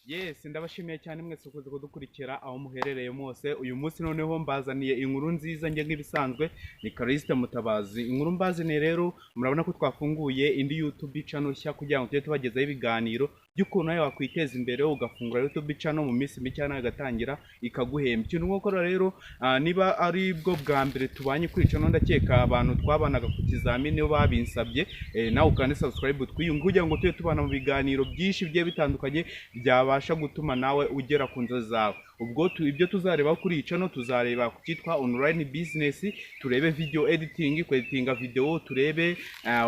Yes, ndabashimiye cyane mwese kuza kudukurikira aho muherereye mose. Uyu munsi noneho mbazaniye inkuru nziza nge nk'ibisanzwe ni Kariste Mutabazi. Inkuru mbazaniye rero murabona ko twafunguye indi YouTube channel nshya kugira ngo tujye tubagezaho ibiganiro by'ukuntu nawe wakwiteza imbere ugafungura YouTube channel mu minsi mike cyane agatangira ikaguhemba. Ikintu nkokora rero niba ari bwo bwa mbere tubanye kuri channel ndakeka abantu twabanaga ku kizamini bo babinsabye nawe ukande subscribe twiyungugira ngo tujye tubana mu biganiro byinshi bigiye bitandukanye byabasha gutuma nawe ugera ku nzozi zawe. Ubwo ibyo tuzareba kuri channel tuzareba kukitwa online business, turebe video editing, kweditinga video, turebe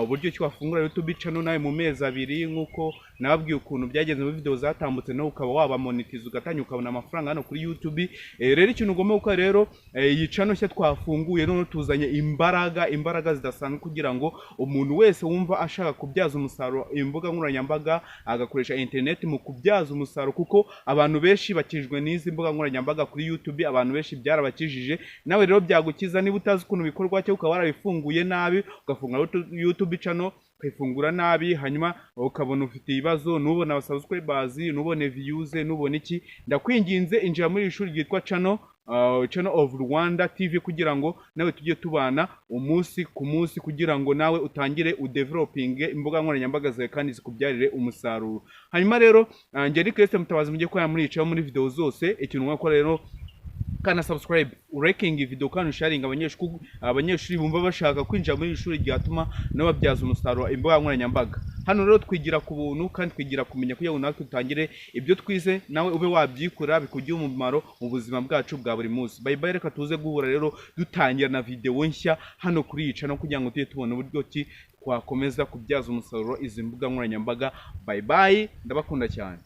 uburyo twafungura YouTube channel nawe mu mezi abiri nkuko nababwiye ukuntu byagenze mu video zatambutse no ukaba waba monetize ugatanya ukabona amafaranga hano kuri YouTube. Rero ikintu ugomba gukora rero iyi channel nshya twafunguye none tuzanye imbaraga zidasanzwe kugira ngo umuntu wese wumva ashaka kubyaza umusaruro imbuga nkoranyambaga agakoresha internet mu kubyaza umusaruro, kuko abantu benshi bakijwe n'izi mbuga nkoranyambaga kuri YouTube, abantu benshi byarabakijije. Nawe rero byagukiza niba utazi ukuntu bikorwa cyo ukaba warabifunguye nabi ugafunga YouTube channel kwifungura nabi, hanyuma ukabona ufite ibibazo, nubona abasubscribers, nubone views, nubone iki, ndakwinginze injira muri ishuri ryitwa Channel of Rwanda TV kugira ngo nawe tujye tubana umunsi ku munsi kugira ngo nawe utangire udeveloping imbuga nkoranyambaga zawe kandi zikubyarire umusaruro. Hanyuma rero nge ni Kariste Mutabazi mujye kwaya muri icaho muri video zose. Ikintu mwakora rero kana subscribe, uraking video kandi sharing abanyeshuri bumva bashaka kwinjira muri ishuri ryatuma nababyaza umusaruro imbuga nkoranyambaga. Hano rero twigira ku buntu kandi twigira kumenya kugira ngo natwe tutangire ibyo twize nawe ube wabyikora bikugiye umumaro mu buzima bwacu bwa buri munsi. Bye bye, reka tuze guhura rero dutangira na video nshya hano kuri iyi channel kugira ngo tujye tubona uburyo ki twakomeza kubyaza umusaruro izi mbuga nkoranyambaga. Bye bye, ndabakunda cyane.